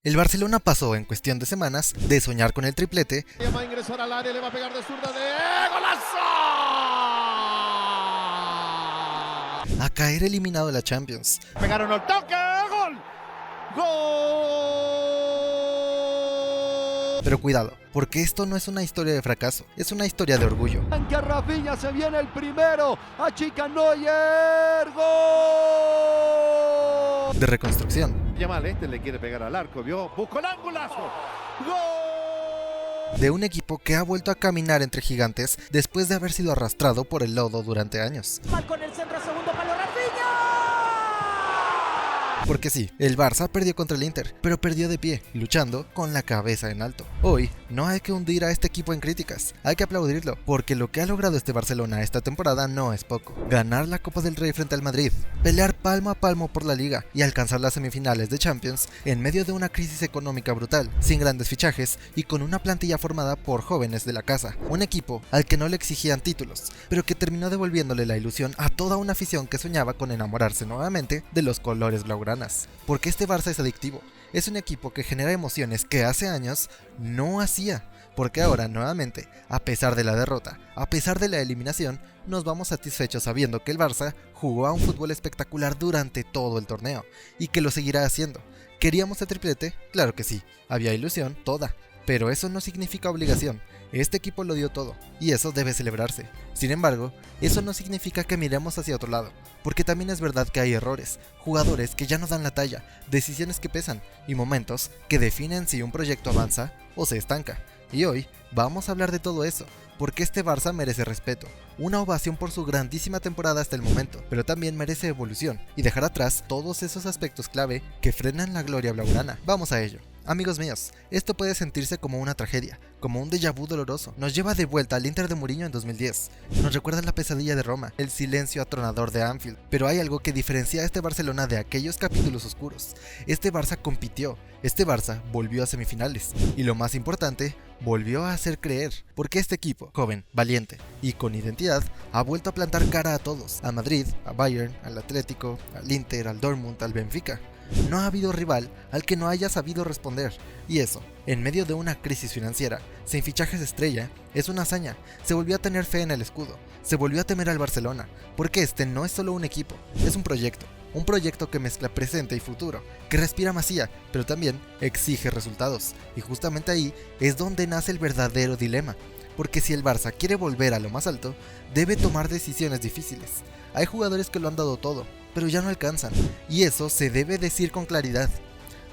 El Barcelona pasó en cuestión de semanas de soñar con el triplete Va a ingresar al área, le va a pegar de zurda de ¡golazo! a caer eliminado de la Champions. Pegaron el toque, gol. ¡Gol! Pero cuidado, porque esto no es una historia de fracaso, es una historia de orgullo. Que Rafinha se viene el primero, achica Neuer, gol. De reconstrucción. Yamal le quiere pegar al arco, vio, buscó el angulazo. ¡Gol! De un equipo que ha vuelto a caminar entre gigantes después de haber sido arrastrado por el lodo durante años. Mal con el centro, segundo palo, Rafinha. Porque sí, el Barça perdió contra el Inter, pero perdió de pie, luchando con la cabeza en alto. Hoy no hay que hundir a este equipo en críticas, hay que aplaudirlo, porque lo que ha logrado este Barcelona esta temporada no es poco. Ganar la Copa del Rey frente al Madrid, pelear palmo a palmo por la Liga y alcanzar las semifinales de Champions en medio de una crisis económica brutal, sin grandes fichajes y con una plantilla formada por jóvenes de la casa. Un equipo al que no le exigían títulos, pero que terminó devolviéndole la ilusión a toda una afición que soñaba con enamorarse nuevamente de los colores blaugranas. Porque este Barça es adictivo, es un equipo que genera emociones que hace años no hacía. Porque ahora nuevamente, a pesar de la derrota, a pesar de la eliminación, nos vamos satisfechos sabiendo que el Barça jugó a un fútbol espectacular durante todo el torneo y que lo seguirá haciendo. ¿Queríamos el triplete? Claro que sí, había ilusión toda, pero eso no significa obligación. Este equipo lo dio todo, y eso debe celebrarse. Sin embargo, eso no significa que miremos hacia otro lado, porque también es verdad que hay errores, jugadores que ya no dan la talla, decisiones que pesan, y momentos que definen si un proyecto avanza o se estanca. Y hoy vamos a hablar de todo eso, porque este Barça merece respeto, una ovación por su grandísima temporada hasta el momento, pero también merece evolución, y dejar atrás todos esos aspectos clave que frenan la gloria blaugrana. Vamos a ello. Amigos míos, esto puede sentirse como una tragedia, como un déjà vu doloroso. Nos lleva de vuelta al Inter de Mourinho en 2010, nos recuerda la pesadilla de Roma, el silencio atronador de Anfield. Pero hay algo que diferencia a este Barcelona de aquellos capítulos oscuros. Este Barça compitió, este Barça volvió a semifinales, y lo más importante, volvió a hacer creer, porque este equipo, joven, valiente y con identidad, ha vuelto a plantar cara a todos, a Madrid, a Bayern, al Atlético, al Inter, al Dortmund, al Benfica. No ha habido rival al que no haya sabido responder, y eso, en medio de una crisis financiera, sin fichajes estrella, es una hazaña. Se volvió a tener fe en el escudo, se volvió a temer al Barcelona, porque este no es solo un equipo, es un proyecto que mezcla presente y futuro, que respira Masía, pero también exige resultados, y justamente ahí es donde nace el verdadero dilema, porque si el Barça quiere volver a lo más alto, debe tomar decisiones difíciles. Hay jugadores que lo han dado todo, pero ya no alcanzan, y eso se debe decir con claridad.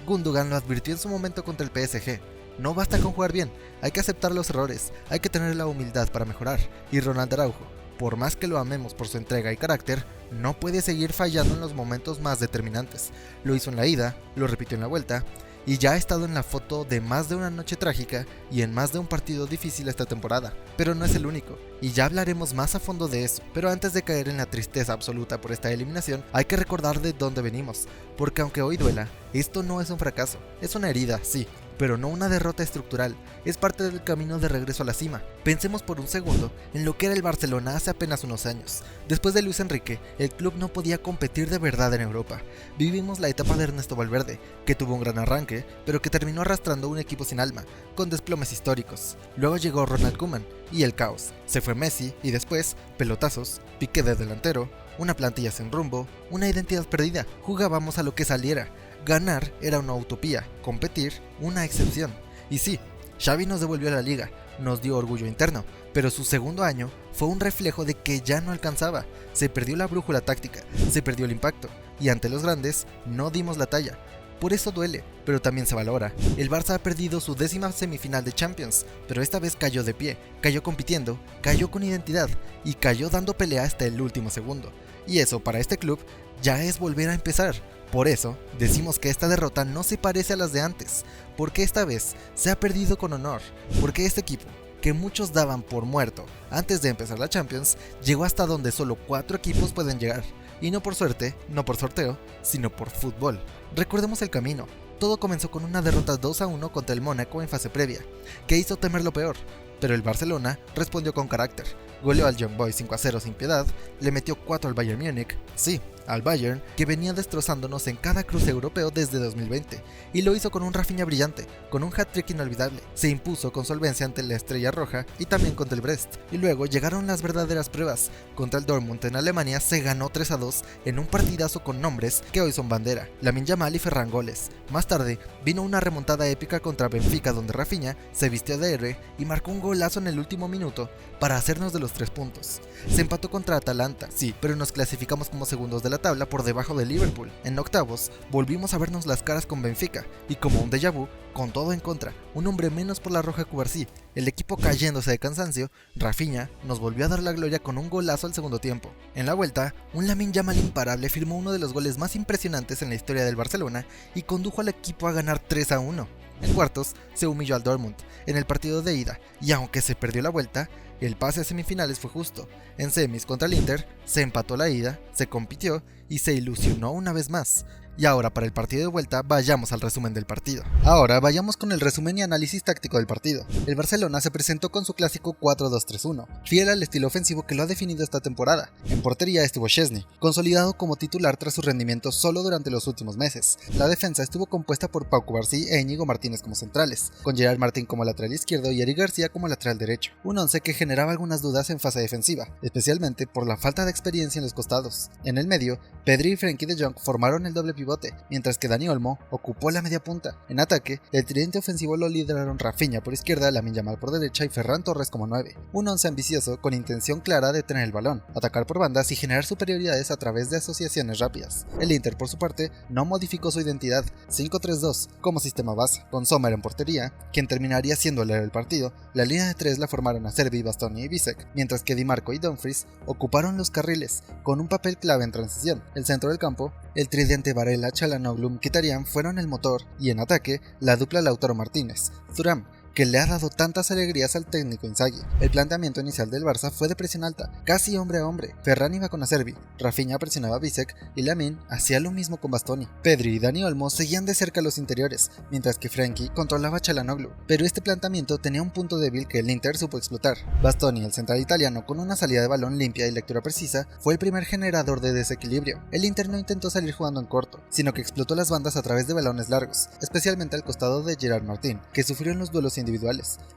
Gundogan lo advirtió en su momento contra el PSG. No basta con jugar bien, hay que aceptar los errores, hay que tener la humildad para mejorar. Y Ronald Araujo, por más que lo amemos por su entrega y carácter, no puede seguir fallando en los momentos más determinantes. Lo hizo en la ida, lo repitió en la vuelta, y ya ha estado en la foto de más de una noche trágica y en más de un partido difícil esta temporada. Pero no es el único, y ya hablaremos más a fondo de eso. Pero antes de caer en la tristeza absoluta por esta eliminación, hay que recordar de dónde venimos, porque aunque hoy duela, esto no es un fracaso, es una herida, sí, pero no una derrota estructural, es parte del camino de regreso a la cima. Pensemos por un segundo en lo que era el Barcelona hace apenas unos años. Después de Luis Enrique, el club no podía competir de verdad en Europa. Vivimos la etapa de Ernesto Valverde, que tuvo un gran arranque, pero que terminó arrastrando un equipo sin alma, con desplomes históricos. Luego llegó Ronald Koeman, y el caos. Se fue Messi, y después, pelotazos, Piqué de delantero, una plantilla sin rumbo, una identidad perdida. Jugábamos a lo que saliera. Ganar era una utopía, competir una excepción. Y sí, Xavi nos devolvió a la liga, nos dio orgullo interno, pero su segundo año fue un reflejo de que ya no alcanzaba. Se perdió la brújula táctica, se perdió el impacto, y ante los grandes no dimos la talla. Por eso duele, pero también se valora. El Barça ha perdido su 10ª semifinal de Champions, pero esta vez cayó de pie, cayó compitiendo, cayó con identidad y cayó dando pelea hasta el último segundo. Y eso para este club ya es volver a empezar. Por eso decimos que esta derrota no se parece a las de antes, porque esta vez se ha perdido con honor, porque este equipo, que muchos daban por muerto antes de empezar la Champions, llegó hasta donde solo 4 equipos pueden llegar, y no por suerte, no por sorteo, sino por fútbol. Recordemos el camino. Todo comenzó con una derrota 2-1 contra el Mónaco en fase previa, que hizo temer lo peor, pero el Barcelona respondió con carácter, goleó al Young Boys 5-0 sin piedad, le metió 4 al Bayern Múnich, sí, al Bayern, que venía destrozándonos en cada cruce europeo desde 2020, y lo hizo con un Rafinha brillante, con un hat-trick inolvidable. Se impuso con solvencia ante la Estrella Roja y también contra el Brest, y luego llegaron las verdaderas pruebas. Contra el Dortmund en Alemania se ganó 3-2 en un partidazo con nombres que hoy son bandera, Lamine Yamal y Ferran goles. Más tarde vino una remontada épica contra Benfica, donde Rafinha se vistió de héroe y marcó un golazo en el último minuto para hacernos de los 3 puntos. Se empató contra Atalanta, sí, pero nos clasificamos como segundos de la tabla por debajo de Liverpool. En octavos volvimos a vernos las caras con Benfica, y como un déjà vu, con todo en contra, un hombre menos por la roja Cubarsí, el equipo cayéndose de cansancio, Rafinha nos volvió a dar la gloria con un golazo al segundo tiempo. En la vuelta, un Lamine Yamal imparable firmó uno de los goles más impresionantes en la historia del Barcelona y condujo al equipo a ganar 3-1. En cuartos se humilló al Dortmund en el partido de ida, y aunque se perdió la vuelta, el pase a semifinales fue justo. En semis contra el Inter se empató la ida, se compitió y se ilusionó una vez más. Y ahora, para el partido de vuelta, vayamos al resumen del partido. Ahora vayamos con el resumen y análisis táctico del partido. El Barcelona se presentó con su clásico 4-2-3-1, fiel al estilo ofensivo que lo ha definido esta temporada. En portería estuvo Szczęsny, consolidado como titular tras su rendimiento solo durante los últimos meses. La defensa estuvo compuesta por Pau Cubarsí e Íñigo Martínez como centrales, con Gerard Martín como lateral izquierdo y Eric García como lateral derecho. Un once que generaba algunas dudas en fase defensiva, especialmente por la falta de experiencia en los costados. En el medio, Pedri y Frenkie de Jong formaron el doble pivote, mientras que Dani Olmo ocupó la media punta. En ataque, el tridente ofensivo lo lideraron Rafinha por izquierda, Lamine Yamal por derecha y Ferran Torres como 9. Un once ambicioso con intención clara de tener el balón, atacar por bandas y generar superioridades a través de asociaciones rápidas. El Inter, por su parte, no modificó su identidad, 5-3-2 como sistema base, con Sommer en portería, quien terminaría siendo el héroe del partido. La línea de 3 la formaron Acerbi, Bastoni y Bisek, mientras que Di Marco y Dumfries ocuparon los carriles, con un papel clave en transición. El centro del campo, el tridente Varela, Çalhanoğlu, Mkhitaryan fueron el motor, y en ataque, la dupla Lautaro Martínez, Thuram, que le ha dado tantas alegrías al técnico Inzaghi. El planteamiento inicial del Barça fue de presión alta, casi hombre a hombre. Ferran iba con Acerbi, Rafinha presionaba a Bisek y Lamine hacía lo mismo con Bastoni. Pedri y Dani Olmo seguían de cerca los interiores, mientras que Frenkie controlaba a Çalhanoğlu. Pero este planteamiento tenía un punto débil que el Inter supo explotar. Bastoni, el central italiano, con una salida de balón limpia y lectura precisa, fue el primer generador de desequilibrio. El Inter no intentó salir jugando en corto, sino que explotó las bandas a través de balones largos, especialmente al costado de Gerard Martín, que sufrió en los duelos individuales.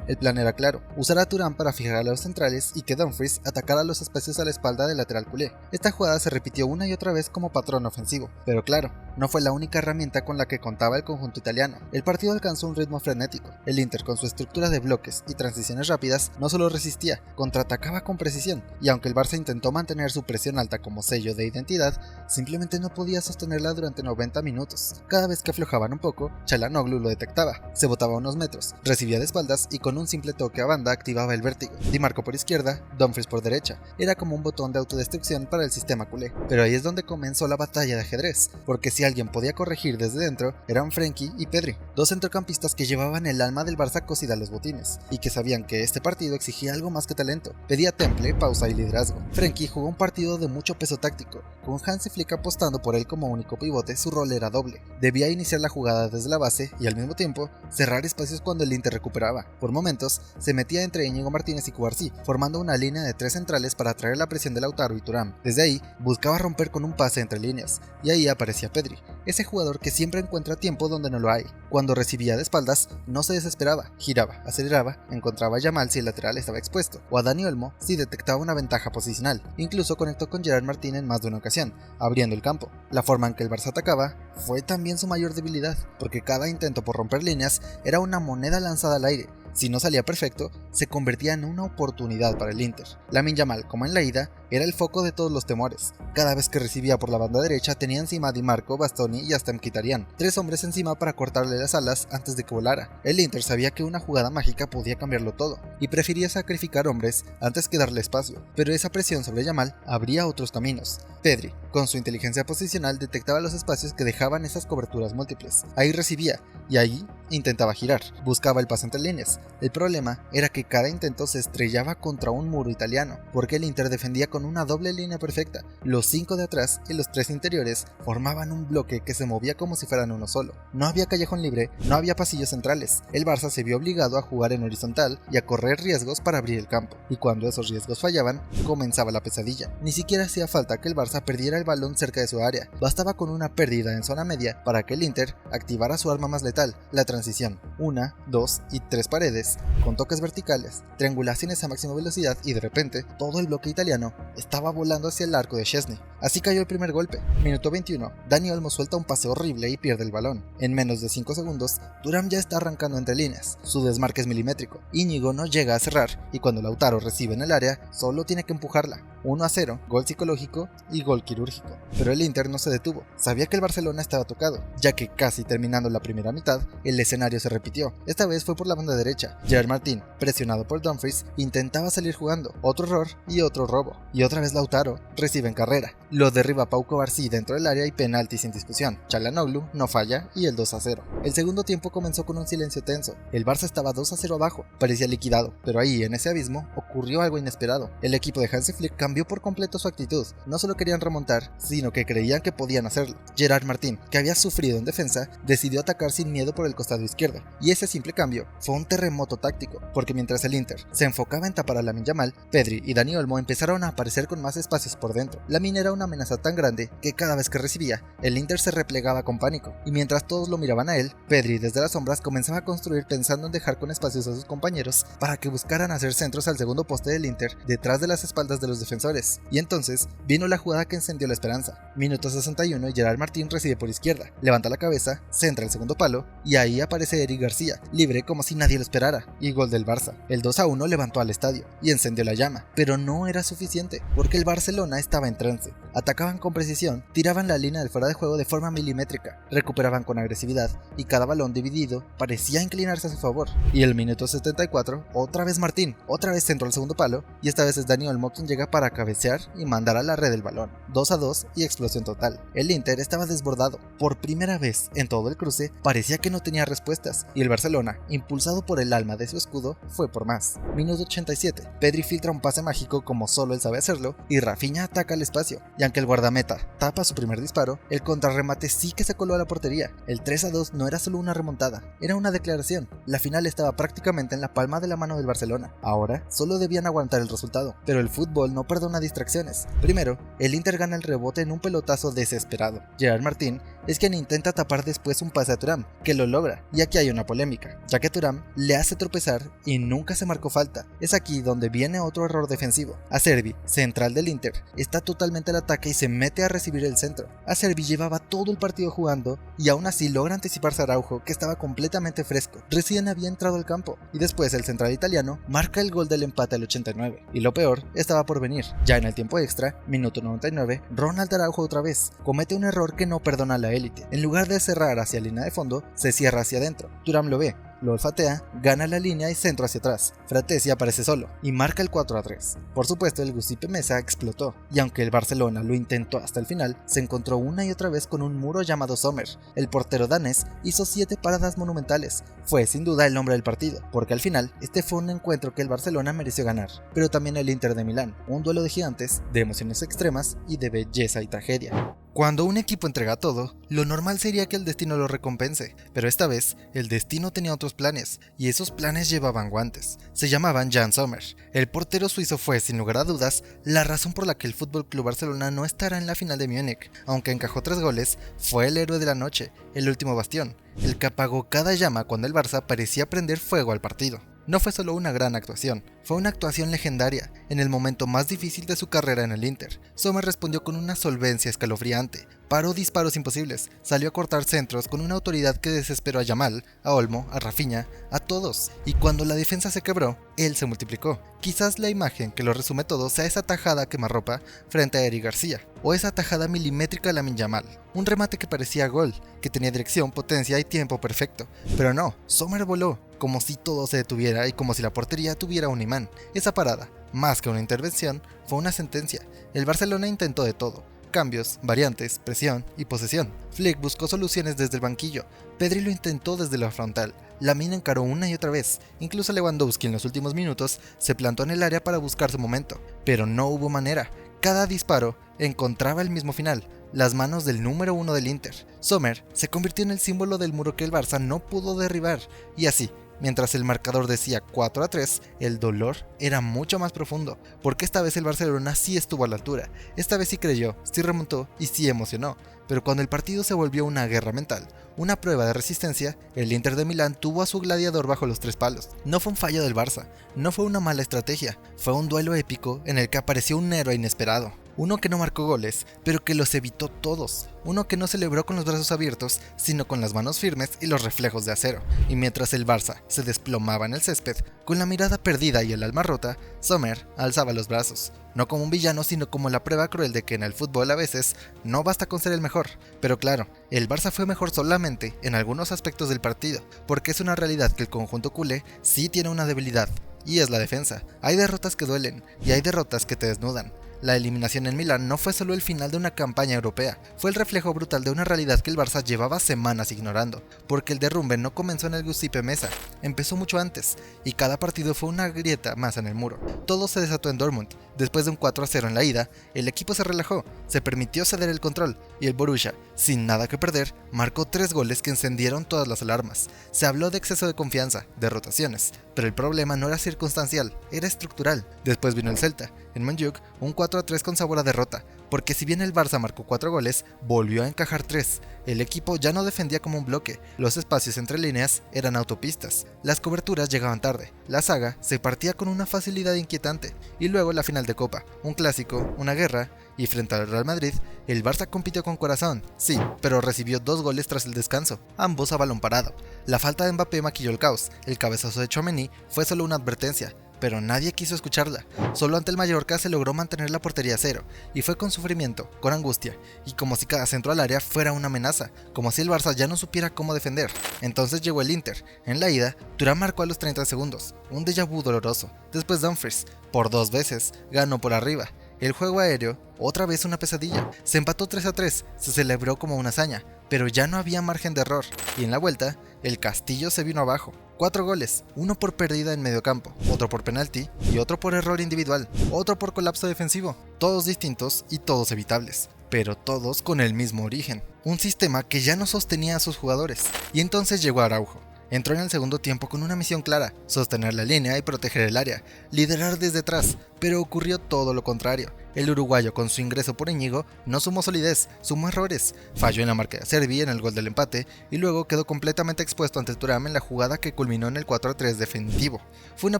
El plan era claro, usar a Thuram para fijar a los centrales y que Dumfries atacara los espacios a la espalda del lateral culé. Esta jugada se repitió una y otra vez como patrón ofensivo, pero claro, no fue la única herramienta con la que contaba el conjunto italiano. El partido alcanzó un ritmo frenético. El Inter, con su estructura de bloques y transiciones rápidas, no solo resistía, contraatacaba con precisión, y aunque el Barça intentó mantener su presión alta como sello de identidad, simplemente no podía sostenerla durante 90 minutos. Cada vez que aflojaban un poco, Çalhanoğlu lo detectaba, se botaba a unos metros, recibía de espaldas y con un simple toque a banda activaba el vértigo. Di Marco por izquierda, Dumfries por derecha. Era como un botón de autodestrucción para el sistema culé. Pero ahí es donde comenzó la batalla de ajedrez, porque si alguien podía corregir desde dentro, eran Frenkie y Pedri, dos centrocampistas que llevaban el alma del Barça cosida a los botines, y que sabían que este partido exigía algo más que talento, pedía temple, pausa y liderazgo. Frenkie jugó un partido de mucho peso táctico, con Hansi Flick apostando por él como único pivote. Su rol era doble, debía iniciar la jugada desde la base y al mismo tiempo cerrar espacios cuando el Inter recuperaba. Por momentos, se metía entre Íñigo Martínez y Cubarsí, formando una línea de 3 centrales para atraer la presión de Lautaro y Thuram. Desde ahí, buscaba romper con un pase entre líneas, y ahí aparecía Pedri, ese jugador que siempre encuentra tiempo donde no lo hay. Cuando recibía de espaldas, no se desesperaba, giraba, aceleraba, encontraba a Yamal si el lateral estaba expuesto, o a Dani Olmo si detectaba una ventaja posicional. Incluso conectó con Gerard Martín en más de una ocasión, abriendo el campo. La forma en que el Barça atacaba fue también su mayor debilidad, porque cada intento por romper líneas era una moneda lanzada al aire. Si no salía perfecto, se convertía en una oportunidad para el Inter. Lamine Yamal, como en la ida, era el foco de todos los temores. Cada vez que recibía por la banda derecha tenía encima a Di Marco, Bastoni y hasta Mkhitaryan, 3 hombres encima para cortarle las alas antes de que volara. El Inter sabía que una jugada mágica podía cambiarlo todo, y prefería sacrificar hombres antes que darle espacio, pero esa presión sobre Yamal abría otros caminos. Pedri, con su inteligencia posicional, detectaba los espacios que dejaban esas coberturas múltiples. Ahí recibía, y ahí intentaba girar, buscaba el pase entre líneas. El problema era que cada intento se estrellaba contra un muro italiano, porque el Inter defendía con una doble línea perfecta. Los 5 de atrás y los 3 interiores formaban un bloque que se movía como si fueran uno solo. No había callejón libre, no había pasillos centrales. El Barça se vio obligado a jugar en horizontal y a correr riesgos para abrir el campo, y cuando esos riesgos fallaban, comenzaba la pesadilla. Ni siquiera hacía falta que el Barça perdiera el balón cerca de su área, bastaba con una pérdida en zona media para que el Inter activara su arma más letal, la transición. 1, 2 y 3 paredes, con toques verticales, triangulaciones a máxima velocidad y de repente, todo el bloque italiano estaba volando hacia el arco de Szczęsny. Así cayó el primer golpe. Minuto 21, Dani Olmo suelta un pase horrible y pierde el balón. En menos de 5 segundos, Thuram ya está arrancando entre líneas, su desmarque es milimétrico, Íñigo no llega a cerrar y cuando Lautaro recibe en el área, solo tiene que empujarla. 1-0, gol psicológico y gol quirúrgico. Pero el Inter no se detuvo, sabía que el Barcelona estaba tocado, ya que casi terminando la primera mitad, el escenario se repitió. Esta vez fue por la banda derecha. Gerard Martín, presionado por Dumfries, intentaba salir jugando, otro error y otro robo. Y otra vez Lautaro recibe en carrera. Lo derriba Pau Cubarsí dentro del área y penalti sin discusión. Çalhanoğlu no falla y el 2-0. El segundo tiempo comenzó con un silencio tenso. El Barça estaba 2-0 abajo, parecía liquidado, pero ahí en ese abismo ocurrió algo inesperado. El equipo de Hansi Flick cambió por completo su actitud. No solo querían remontar, sino que creían que podían hacerlo. Gerard Martín, que había sufrido en defensa, decidió atacar sin miedo por el costado izquierdo, y ese simple cambio fue un terremoto táctico, porque mientras el Inter se enfocaba en tapar a Lamine Yamal, Pedri y Dani Olmo empezaron a aparecer con más espacios por dentro. Lamine era una amenaza tan grande que cada vez que recibía, el Inter se replegaba con pánico, y mientras todos lo miraban a él, Pedri desde las sombras comenzaba a construir pensando en dejar con espacios a sus compañeros para que buscaran hacer centros al segundo poste del Inter detrás de las espaldas de los defensores. Y entonces vino la jugada que encendió la esperanza. Minuto 61 y Gerard Martín recibe por izquierda, levanta la cabeza, centra el segundo palo y ahí aparece Eric García, libre como si nadie lo esperara, y gol del Barça. El 2-1 levantó al estadio y encendió la llama, pero no era suficiente, porque el Barcelona estaba en trance. Atacaban con precisión, tiraban la línea del fuera de juego de forma milimétrica, recuperaban con agresividad y cada balón dividido parecía inclinarse a su favor. Y el minuto 74, otra vez Martín, otra vez centro al segundo palo y esta vez es Dani Olmo quien llega para cabecear y mandar a la red el balón. 2-2 y explosión total. El Inter estaba desbordado. Por primera vez en todo el cruce parecía que no tenía respuestas y el Barcelona, impulsado por el alma de su escudo, fue por más. Minuto 87, Pedri filtra un pase mágico como solo él sabe hacerlo y Rafinha ataca el espacio, y aunque el guardameta tapa su primer disparo, el contrarremate sí que se coló a la portería. El 3-2 no era solo una remontada, era una declaración. La final estaba prácticamente en la palma de la mano del Barcelona. Ahora solo debían aguantar el resultado, pero el fútbol no perdona distracciones. Primero, el Inter gana el rebote en un pelotazo desesperado. Gerard Martín es quien intenta tapar después un pase a Thuram, que lo logra, y aquí hay una polémica, ya que Thuram le hace tropezar y nunca se marcó falta. Es aquí donde viene otro error defensivo. Acerbi, central del Inter, está totalmente al ataque y se mete a recibir el centro. Acerbi llevaba todo el partido jugando y aún así logra anticiparse a Araujo, que estaba completamente fresco, recién había entrado al campo, y después el central italiano marca el gol del empate al 89, y lo peor estaba por venir. Ya en el tiempo extra, minuto 99, Ronald Araujo otra vez comete un error que no perdona a la élite. En lugar de cerrar hacia la línea de fondo, se cierra hacia adentro. Thuram lo ve, lo olfatea, gana la línea y centro hacia atrás. Fratesi aparece solo y marca el 4-3. Por supuesto, el Giuseppe Meazza explotó, y aunque el Barcelona lo intentó hasta el final, se encontró una y otra vez con un muro llamado Sommer. El portero danés hizo 7 paradas monumentales. Fue sin duda el hombre del partido, porque al final este fue un encuentro que el Barcelona mereció ganar, pero también el Inter de Milán, un duelo de gigantes, de emociones extremas y de belleza y tragedia. Cuando un equipo entrega todo, lo normal sería que el destino lo recompense, pero esta vez el destino tenía otros planes, y esos planes llevaban guantes. Se llamaban Jan Sommer. El portero suizo fue, sin lugar a dudas, la razón por la que el FC Barcelona no estará en la final de Múnich. Aunque encajó 3 goles, fue el héroe de la noche, el último bastión, el que apagó cada llama cuando el Barça parecía prender fuego al partido. No fue solo una gran actuación, fue una actuación legendaria, en el momento más difícil de su carrera en el Inter. Sommer respondió con una solvencia escalofriante, paró disparos imposibles, salió a cortar centros con una autoridad que desesperó a Yamal, a Olmo, a Rafinha, a todos, y cuando la defensa se quebró, él se multiplicó. Quizás la imagen que lo resume todo sea esa tajada quemarropa frente a Eric García, o esa tajada milimétrica de Lamine Yamal, un remate que parecía gol, que tenía dirección, potencia y tiempo perfecto, pero no, Sommer voló, como si todo se detuviera y como si la portería tuviera un imán. Esa parada, más que una intervención, fue una sentencia. El Barcelona intentó de todo, cambios, variantes, presión y posesión. Flick buscó soluciones desde el banquillo, Pedri lo intentó desde la frontal, Lamine encaró una y otra vez, incluso Lewandowski en los últimos minutos se plantó en el área para buscar su momento, pero no hubo manera. Cada disparo encontraba el mismo final, las manos del número 1 del Inter. Sommer se convirtió en el símbolo del muro que el Barça no pudo derribar, y así, mientras el marcador decía 4-3, el dolor era mucho más profundo, porque esta vez el Barcelona sí estuvo a la altura, esta vez sí creyó, sí remontó y sí emocionó, pero cuando el partido se volvió una guerra mental, una prueba de resistencia, el Inter de Milán tuvo a su gladiador bajo los 3 palos. No fue un fallo del Barça, no fue una mala estrategia, fue un duelo épico en el que apareció un héroe inesperado. Uno que no marcó goles, pero que los evitó todos. Uno que no celebró con los brazos abiertos, sino con las manos firmes y los reflejos de acero. Y mientras el Barça se desplomaba en el césped, con la mirada perdida y el alma rota, Sommer alzaba los brazos. No como un villano, sino como la prueba cruel de que en el fútbol a veces no basta con ser el mejor. Pero claro, el Barça fue mejor solamente en algunos aspectos del partido, porque es una realidad que el conjunto culé sí tiene una debilidad, y es la defensa. Hay derrotas que duelen, y hay derrotas que te desnudan. La eliminación en Milán no fue solo el final de una campaña europea, fue el reflejo brutal de una realidad que el Barça llevaba semanas ignorando, porque el derrumbe no comenzó en el Giuseppe Meazza, empezó mucho antes, y cada partido fue una grieta más en el muro. Todo se desató en Dortmund. Después de un 4-0 en la ida, el equipo se relajó, se permitió ceder el control, y el Borussia, sin nada que perder, marcó 3 goles que encendieron todas las alarmas. Se habló de exceso de confianza, de rotaciones, pero el problema no era circunstancial, era estructural. Después vino el Celta, en Montjuic, un 4-3 con sabor a derrota, porque si bien el Barça marcó 4 goles, volvió a encajar 3. El equipo ya no defendía como un bloque, los espacios entre líneas eran autopistas, las coberturas llegaban tarde, la saga se partía con una facilidad inquietante, y luego la final de Copa, un clásico, una guerra, y frente al Real Madrid, el Barça compitió con corazón, sí, pero recibió 2 goles tras el descanso, ambos a balón parado. La falta de Mbappé maquilló el caos, el cabezazo de Tchouaméni fue solo una advertencia, pero nadie quiso escucharla. Solo ante el Mallorca se logró mantener la portería a 0, y fue con sufrimiento, con angustia, y como si cada centro al área fuera una amenaza, como si el Barça ya no supiera cómo defender. Entonces llegó el Inter. En la ida, Thuram marcó a los 30 segundos, un déjà vu doloroso. Después Dumfries, por 2 veces, ganó por arriba. El juego aéreo, otra vez una pesadilla. Se empató 3-3, se celebró como una hazaña, pero ya no había margen de error, y en la vuelta, el castillo se vino abajo. 4 goles, uno por pérdida en medio campo, otro por penalti y otro por error individual, otro por colapso defensivo, todos distintos y todos evitables, pero todos con el mismo origen, un sistema que ya no sostenía a sus jugadores. Y entonces llegó Araujo. Entró en el segundo tiempo con una misión clara, sostener la línea y proteger el área, liderar desde atrás, pero ocurrió todo lo contrario. El uruguayo con su ingreso por Íñigo no sumó solidez, sumó errores, falló en la marca de Servi en el gol del empate y luego quedó completamente expuesto ante Thuram en la jugada que culminó en el 4-3 definitivo. Fue una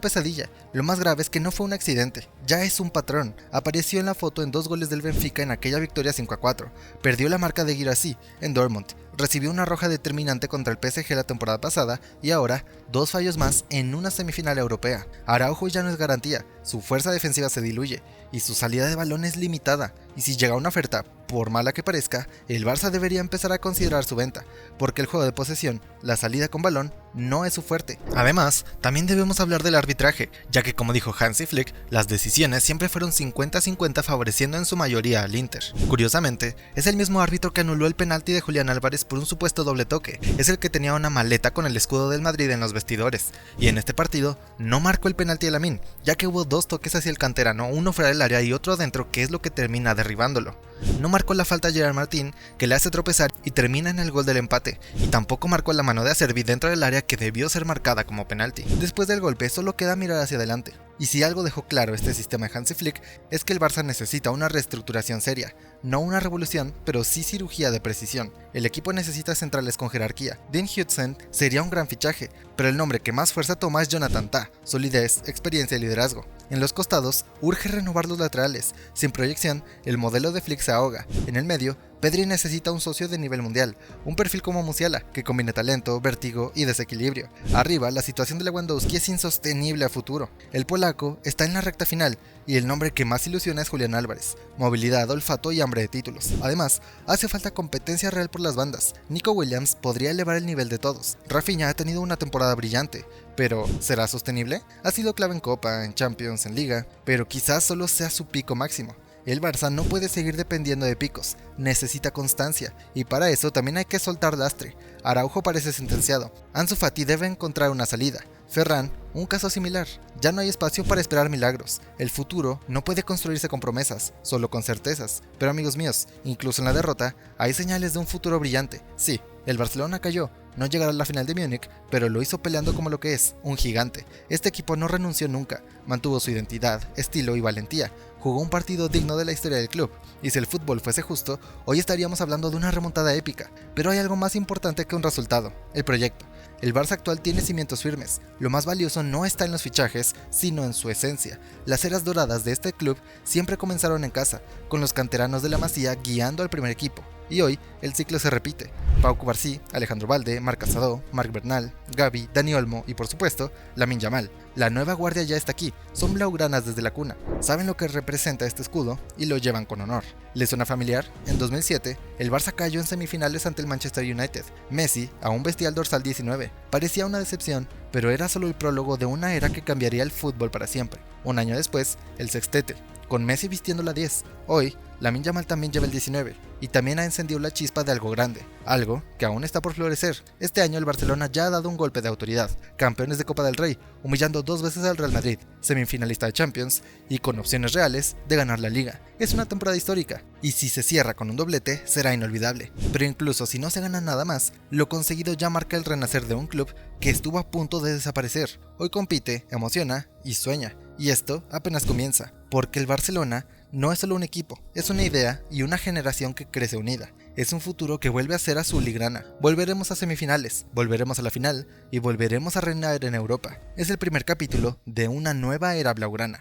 pesadilla, lo más grave es que no fue un accidente, ya es un patrón. Apareció en la foto en 2 goles del Benfica en aquella victoria 5-4, perdió la marca de Guirassy en Dortmund, recibió una roja determinante contra el PSG la temporada pasada y ahora 2 fallos más en una semifinal europea. Araujo ya no es garantía, su fuerza defensiva se diluye y su salida de balón es limitada, y si llega una oferta, por mala que parezca, el Barça debería empezar a considerar su venta, porque el juego de posesión, la salida con balón, no es su fuerte. Además, también debemos hablar del arbitraje, ya que como dijo Hansi Flick, las decisiones siempre fueron 50-50 favoreciendo en su mayoría al Inter. Curiosamente, es el mismo árbitro que anuló el penalti de Julián Álvarez por un supuesto doble toque, es el que tenía una maleta con el escudo del Madrid en los vestidores, y en este partido no marcó el penalti de Lamine, ya que hubo 2 toques hacia el canterano, uno fuera del área y otro adentro, que es lo que termina derribándolo. No marcó la falta a Gerard Martín, que le hace tropezar y termina en el gol del empate, y tampoco marcó la mano de Acerbi dentro del área que debió ser marcada como penalti. Después del golpe solo queda mirar hacia adelante, y si algo dejó claro este sistema de Hansi Flick es que el Barça necesita una reestructuración seria, no una revolución, pero sí cirugía de precisión. El equipo necesita centrales con jerarquía. Dean Huijsen sería un gran fichaje, pero el nombre que más fuerza toma es Jonathan Tah, solidez, experiencia y liderazgo. En los costados, urge renovar los laterales. Sin proyección, el modelo de Flick se ahoga. En el medio, Pedri necesita un socio de nivel mundial, un perfil como Musiala, que combine talento, vértigo y desequilibrio. Arriba, la situación de Lewandowski es insostenible a futuro. El polaco está en la recta final, y el nombre que más ilusiona es Julián Álvarez. Movilidad, olfato y hambre de títulos. Además, hace falta competencia real por las bandas. Nico Williams podría elevar el nivel de todos. Rafinha ha tenido una temporada brillante, pero ¿será sostenible? Ha sido clave en Copa, en Champions, en Liga, pero quizás solo sea su pico máximo. El Barça no puede seguir dependiendo de picos, necesita constancia, y para eso también hay que soltar lastre. Araujo parece sentenciado, Ansu Fati debe encontrar una salida, Ferran, un caso similar. Ya no hay espacio para esperar milagros. El futuro no puede construirse con promesas, solo con certezas. Pero amigos míos, incluso en la derrota, hay señales de un futuro brillante. Sí, el Barcelona cayó, no llegará a la final de Múnich, pero lo hizo peleando como lo que es, un gigante. Este equipo no renunció nunca, mantuvo su identidad, estilo y valentía. Jugó un partido digno de la historia del club, y si el fútbol fuese justo, hoy estaríamos hablando de una remontada épica. Pero hay algo más importante que un resultado, el proyecto. El Barça actual tiene cimientos firmes. Lo más valioso no está en los fichajes, sino en su esencia. Las eras doradas de este club siempre comenzaron en casa, con los canteranos de la Masía guiando al primer equipo. Y hoy, el ciclo se repite. Pau Cubarsí, Alejandro Balde, Marc Casado, Marc Bernal, Gavi, Dani Olmo y por supuesto, Lamine Yamal. La nueva guardia ya está aquí, son blaugranas desde la cuna, saben lo que representa este escudo y lo llevan con honor. ¿Les suena familiar? En 2007, el Barça cayó en semifinales ante el Manchester United. Messi aún vestía el dorsal 19. Parecía una decepción, pero era solo el prólogo de una era que cambiaría el fútbol para siempre. Un año después, el sextete, con Messi vistiendo la 10. Hoy, Lamine Yamal también lleva el 19, y también ha encendido la chispa de algo grande, algo que aún está por florecer. Este año el Barcelona ya ha dado un golpe de autoridad, campeones de Copa del Rey, humillando 2 veces al Real Madrid, semifinalista de Champions, y con opciones reales de ganar la Liga. Es una temporada histórica, y si se cierra con un doblete, será inolvidable. Pero incluso si no se gana nada más, lo conseguido ya marca el renacer de un club que estuvo a punto de desaparecer. Hoy compite, emociona y sueña. Y esto apenas comienza, porque el Barcelona no es solo un equipo, es una idea y una generación que crece unida. Es un futuro que vuelve a ser azul y grana. Volveremos a semifinales, volveremos a la final y volveremos a reinar en Europa. Es el primer capítulo de una nueva era blaugrana.